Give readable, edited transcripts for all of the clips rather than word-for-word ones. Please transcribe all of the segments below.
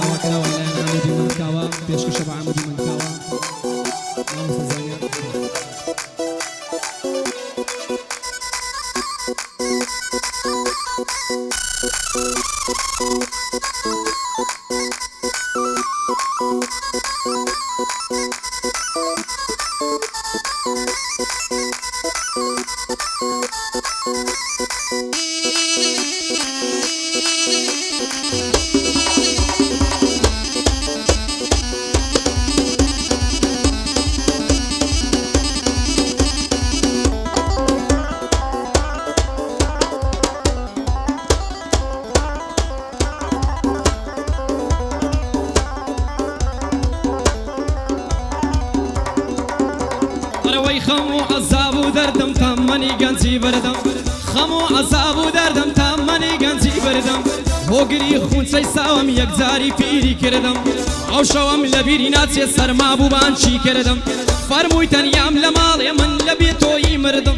داواکراوە لایەن عەمودی منکاوە پێشکەشە بە عەمودی منکاوە مامۆستا زانیار خمو عذاب و دردم تمنی گنجی بردم خمو عذاب و دردم تمنی گنجی بردم هوگری خون سی ساوم یک زاری پیری کردم او شوم لبیری ناچی سرما بوبان چی کردم فرموی تنیام لمال من لبی توی مردم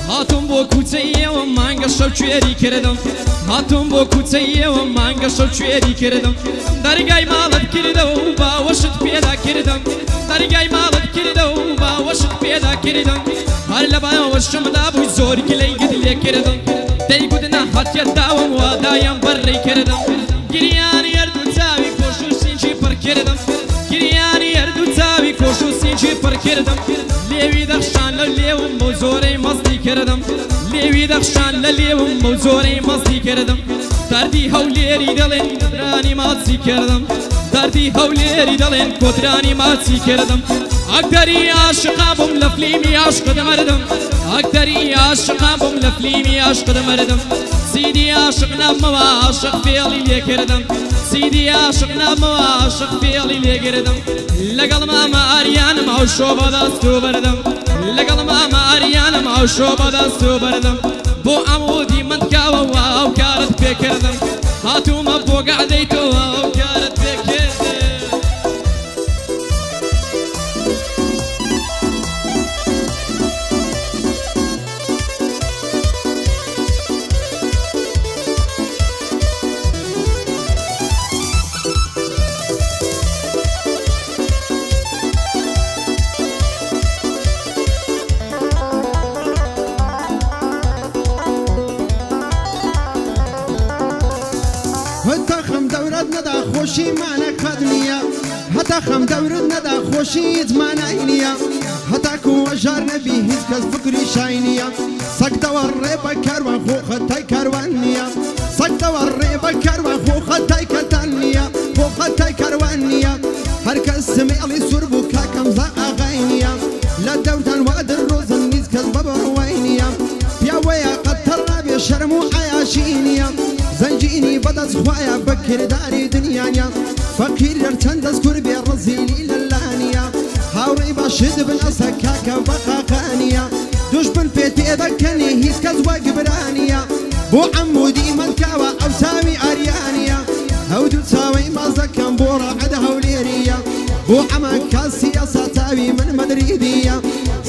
هاتم بو کوچه و مانگا شو چویری کردم هاتم بو کوچه و مانگا شو چویری کردم درگای مالت کردم با وشت پیدا کردم درگای مالت کردم با وشت پیدا کردم هر لبا وشم دابوی زور کلی گدلی کردم دی گودنا هاتیا داوم و دایم بری کردم گریانی اردو تاوی کوشو سینچی پر کردم گریانی اردو تاوی کوشو سینچی پر کردم لیوی دخشان للیوم بزوری مزدی کردم لیوی دخشان للیوم بزوری مزدی کردم دردی هولیری دلین کدرانی مازی کردم دردی هولیری دلین کدرانی مازی کردم اکتری عاشقم لفلیمی عشق مردم اکتری عاشقم لفلیمی عشق مردم سیدی عاشق نم و عاشق فعلی لیکردم سیدی عاشق نم و عاشق فعلی لیکردم لگل ماما آریانم او شوبا دستو بردم لگل ماما آریانم او شوبا دستو بردم بو عمودی من کاوا و او کارت بکردم هاتوم بو قعدی تو او کارت بکردم خوشی مانک خدنیا حتی خم دورت ندا خوشی زمان عینیا حتی کو جار نبی هیچ کس فکری شاینیا سکت ور ریب کاروان خو خطای کاروانیا سکت ور ریب کاروان خو خطای کتانیا خو خطای کاروانیا هر کس سمیلی سربو کاکم زا آغاینیا لا دورتان وادر روزن نیز کس ببروینیا پیاویا قطر رابی شرمو عیاشینیا زنجيني بدز خوايا بكر داري دنيانيا فقير يرتن تذكر بالرزيلي للانيا هاوري باشد بن اسكاكا بقاقانيا دوش بن بيتي ذكني هيس كزوا قبرانيا بو عمودي من كاوا او سامي اريانيا هودو تساوي ما زكن بورا عدها وليريا بو عمان كاسياسة تاوي من مدريديا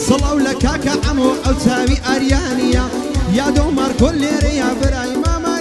صلوا لكاكا عمو او تاوي اريانيا يا دومار كل ريا براي ماما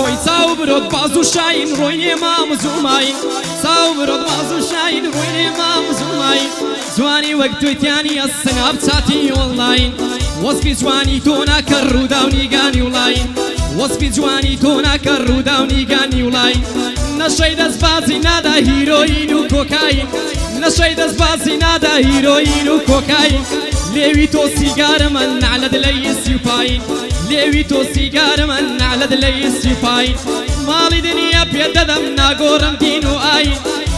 وی صاوبرد بازو شاین روی امام زوماین صاوبرد بازو شاین روی امام زوماین زوانی وقت تیانی السناب تاتی واللاین وصفی زوانی تو نکر رو داونی گانی ولاین وصفی زوانی تو نکر رو داونی گانی ولاین نشید از بازی ندا هیروین و کوکاین نشید از بازی ندا هیروین و کوکاین لیوی تو سیگار من على دلی سیپاین لیوی تو سیگار من على دلی سیپاین مالی دنیا بیددم ناگورم دین و آین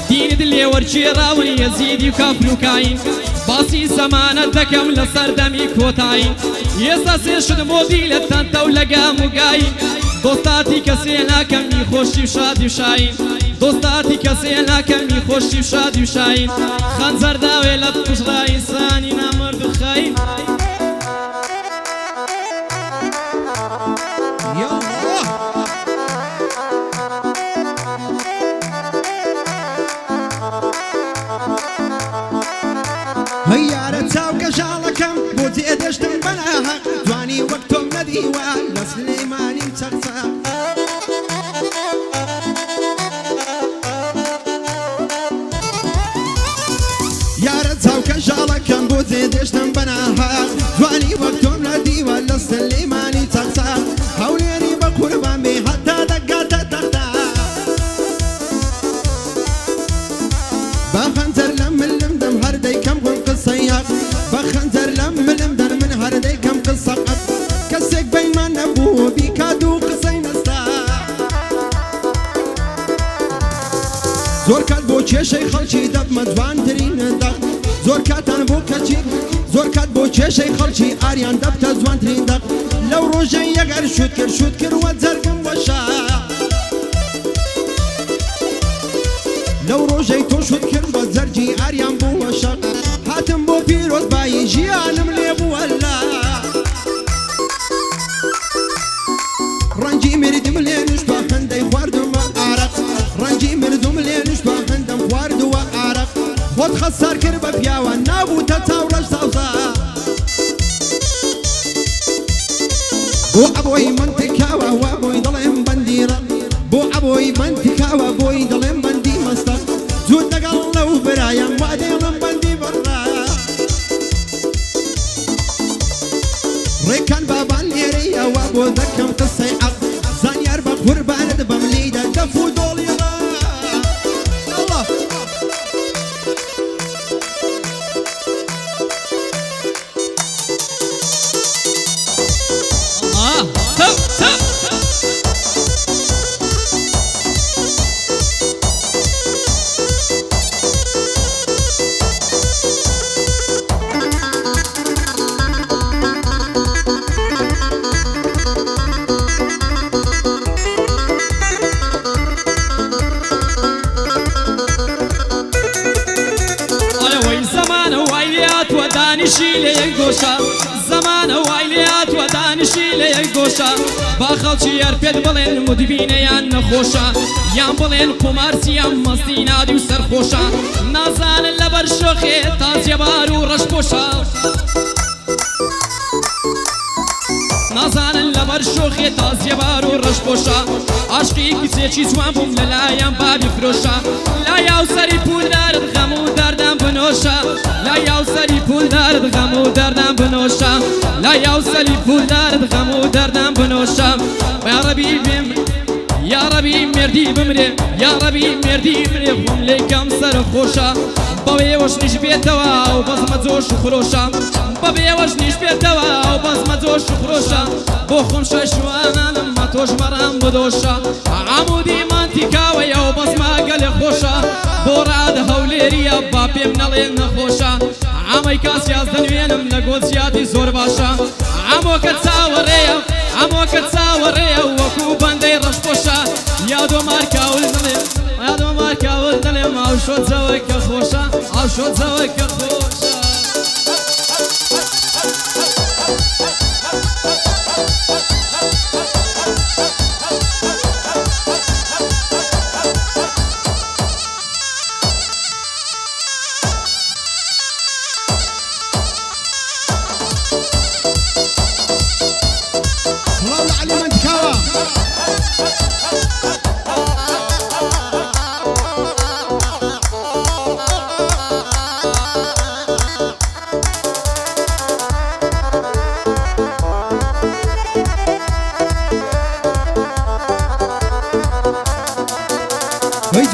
دین دلی ورچی راونی یزیدی و کافر و کاین باسی زەمانە دەکەم لەسەر دەمی کۆتایی ئێستا سێشتم بۆ بیلەتەنتە و لەگەم و گایی دۆستاتی کەسێ ناکەمی خۆشی و شادی و شاین دۆستاتی کەسێ ناکەمی خۆشی و شادی و شاین خەنجەر داوێ لە پشڕا ئینسانی نامرد و خاین هەیارە چاوکە ژاڵەکەم بۆ جێدەشتم بەناهەق دوانی وەک تۆم نەدیوە لە سلێمانیم چەقچەق یارە چاوکە ژاڵەکەم بۆ جێدەشتم بەناهەق دوانی وەک تۆم نەدیوە لە سلێمانی چەقچەق هەولێری بە قوربان بێ هەتا دەگاتە تەختە بە خەنجەر لە ملم دەم هەر دەیکەم بۆ قسەی حەق بە خەنجەر لە ملم دەر من هەر دەیکەم قسە حەق کەسێک بەیمان نەبوو بیکات و قسەی نەستا زۆر کات بۆ کێشەی خەڵکی دەبمە جوانترین دەق زۆر کاتان بۆ کەچی زۆر کات بۆ کێشەی خەڵکی ئاریان دەبتە جوانترین دەق لەو ڕۆژەی یەگەر شوت کردوە جەرگم وەشا لەو ڕۆژەی تۆ شوت کرد بە جەرگی ئاریان بووە شەق هاتم بۆ پیرۆزبایی ژیانم لێ بووە لا ڕەنگی مردم لێ نوشتوە هەندەی خواردومە ئارەق ڕەنگی مردم لێ نوشتوە هەندەم خواردووە ئارەق خۆت خەسار کرد بە پیاوە نابووتە چاوڕەش ساوزە بۆ ئەبۆی من تکاوە وا بۆی دڵێم بەندیرە بۆ ئەبۆی من تکاوە بۆی دڵێم بەندی مەستە زود لەگەڵ لەو برایەم وا دێڵم بەندی بڕا ڕێکان بابان لێرەیەوە بۆ دەکەم قسەی عەق زانیار بە قوربانت بەم لێیدا دەف و دۆڵیڕا ئەڵڵا دانشی لە یەک گۆشە زەمانە وای لێات وە دانشی لە یەک گۆشە با خەڵکی یار پێت بڵێن مدبینەیان نەخۆشە یان بڵێن قومارچیان مەستی نادی و سەرخۆشە نازانن لەبەر شۆخێ تا جێبار و ڕەشپۆشە نازانن لەبەر شۆخێ تا جێبار و ڕەشپۆشە عاشقی کچێکی جوان بووم لەلایەن بابی فرۆشە لا یاو سەری پولدارت غەم و دەردەم بنۆشە لا یاو سەری پولدارت غەم و دەردەم بنۆشە لا یاو سەری پولدارت غەم و دەردەم بنۆشە یا ڕەبی بێم یا ڕەبی مێردی بمرێ یا ڕەبی مێردی بمرێ خۆم لێکەم سەرخۆشە بەوێوەش نیش بێتەوە و بەزمە جۆش و خرۆشە بەوێوەش نیش بێتەوە و بەزمە جۆش و خرۆشە بۆ خۆم شەشوانانم مە تۆش بەڕام بدۆشە عەمودی مانتیکاوەیە و بەزمە گەلێ خۆشە بۆ ڕاد هەولێریە با پێم نەڵێن نەخۆشە ئەمەی کاسیاز دەنوێنم لە گۆچیاتی زۆر باشە ئەمۆکە چاوەڕێیە ئەمۆکە چاوەڕێیە وەکو بەندەی ڕەشپۆشە یادۆ مارکاول دڵێ یادۆ مارکاول دڵێم ئاو شۆجەوە کە خۆشە ئاو شۆجەوە کە خۆشە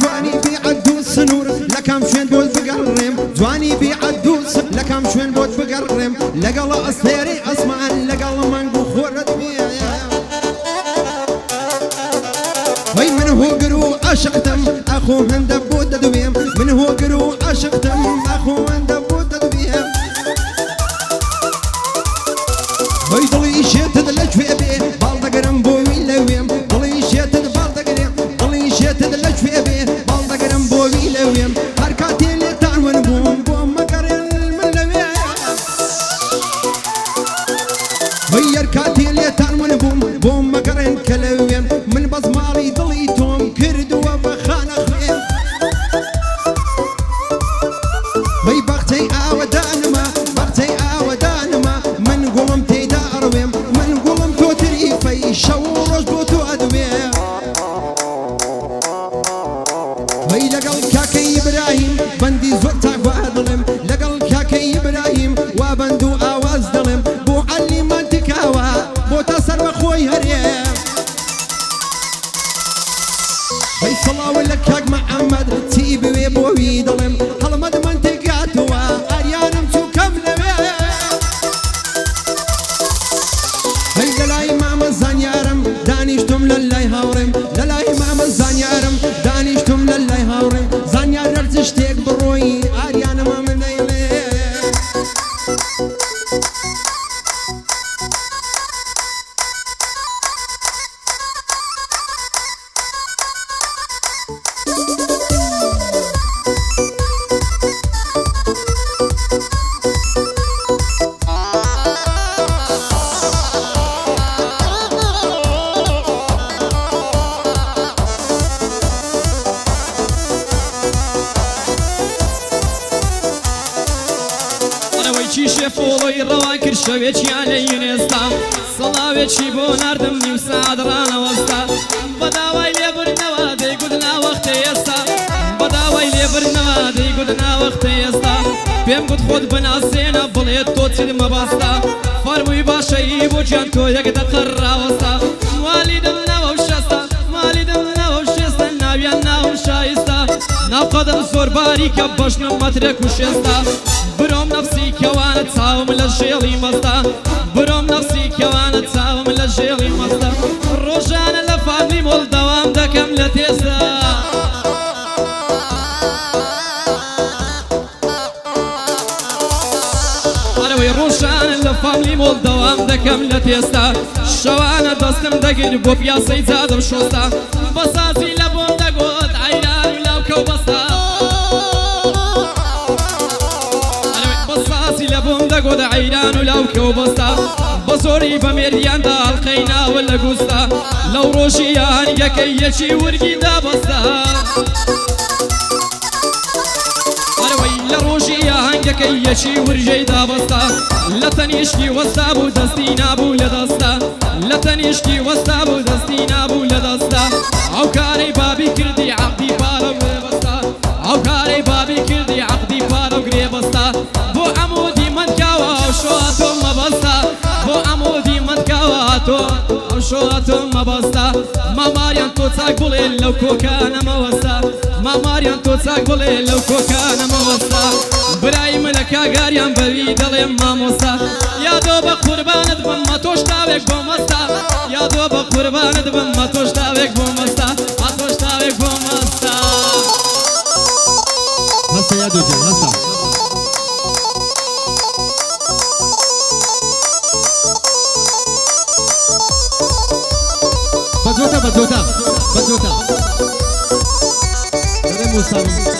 جوانی بیعدو سنور لکم شوین بود بگرم جوانی بیعدو سنور لکم شوین بود بگرم لگل أسيري أسمان لگل من بخورت بيا وي من هو قرو عشقتم أخو هند بود دويم من هو قرو عشقتم أخو هند بود دويم بۆ مەگەڕێن کە لەوێن من بەس ماڵی دڵی تۆم کردووە بە خانە خوێن وەی بەختەی ئاوەدانمە بەختەی ئاوەدانمە من گوڵم تێیدا ئەڕوێم من گوڵم تۆ تریفەی شەو و ڕۆژ بۆ تۆ ئەدوێ وەی لەگەڵ کاکەی ئیبراهیم بەندی زۆر تاکوە دڵێم لەگەڵ کاکەی ئیبراهیم وا بەند و ئاواز دڵێم بۆ عەلیمان تکاوە بۆ تا سەر بە خۆی هەرێ وەی سەڵاوە لە کاک مەحەممەد چی بوێ بۆوی دڵێم هەڵمەد من تێگاتووە ئاریانم چووکەم لەوێ هەی لەلای مامە زانیارم دانیشتم لە لای هاوڕێم لەلای مامە زانیارم دانیشتم لە لای هاوڕێم زانیار هەرچ شتێک بڕۆی ئاریانەمە منەیڵێ فۆڵۆی ڕەوا کرد شەوێکیان لە یونێستا سەڵاوێکی بۆ ناردم نیو سعات ڕانەوەستا بەداوای لێبرنەوە دەیگوت ناوەختەی ئێستا بەداوای لێبرنەوە دەیگوت ناوەختەی ئێستا پێم گوت خۆت بناسێنە بڵێت تۆ چت مەباستا فەرمووی باشەیی بۆ گیان تۆ یەک دەقەر ڕاوەستا مالی دم نەوە و شەستا مالی دم نەوە و شێستا ناویان ناوم شایستا ناو قەدەم زۆر باریکە بەشنم مەترێک و شێستا برۆم نەفسی کەوانە چاوم لە ژێڵی مەستا برۆم نەفسی کەوانە چاوم لە ژێڵی مەستا ڕۆژانە لە فامی مۆڵ دەوام دەکەم لە تێستا ئەرەوەی ڕۆژانە لە فامی مۆڵ دەوام دەکەم لە تێستا شەوانە دەستم دەگیر بۆ پیاسەی جادم شۆستا بەسازی لە بۆم دەگۆت عەیران و لاوکە و بەستا لە بۆم دەگۆدە عەیران و لاوکە و بەستا بە زۆری بە مێریاندا هەڵقەی ناوە لە گوستا لەو ڕۆژی هەنگەکەی یەکی ورگی دابەستا ئەرەوەی لە ڕۆژی هەنگەکەی یەکی ورژەی دابەستا لە تەنیشتی وەستا بوو دەستی نابوو لە دەستا لە تەنیشتی وەستا بوو دەستی نابوو لە دەستا ئەو کارەی بابی کردی عەقدی پارە و گرێبەستا ئەو کارەی بابی کردی عەقدی پارە و گرێبەستا بۆ ئەمودی منکاوە ئەو شۆهاتۆ مەبەستا بۆ ئەمودی منکاوە هاتۆ ئەو شۆهاتۆ مەبەستا ماماریان تۆ چاک بڵێ لەو کۆکانەمەوەستا ماماریان تۆ چاک بڵێ لەو کۆکانەمەوەستا برای منە کاگاریان بەوی دەڵێم مامۆستا یادۆ بە قوربانت بم مە تۆش تاوێک بۆ مەستا یادۆ بە قوربانت بم مە تۆش تاوێک بۆ مەستا مە تۆش تاوێک بۆ مەستا هەستا یادۆ جان هەستا بەجۆتە بەجۆتە بەجۆتە دەرێ موساڵم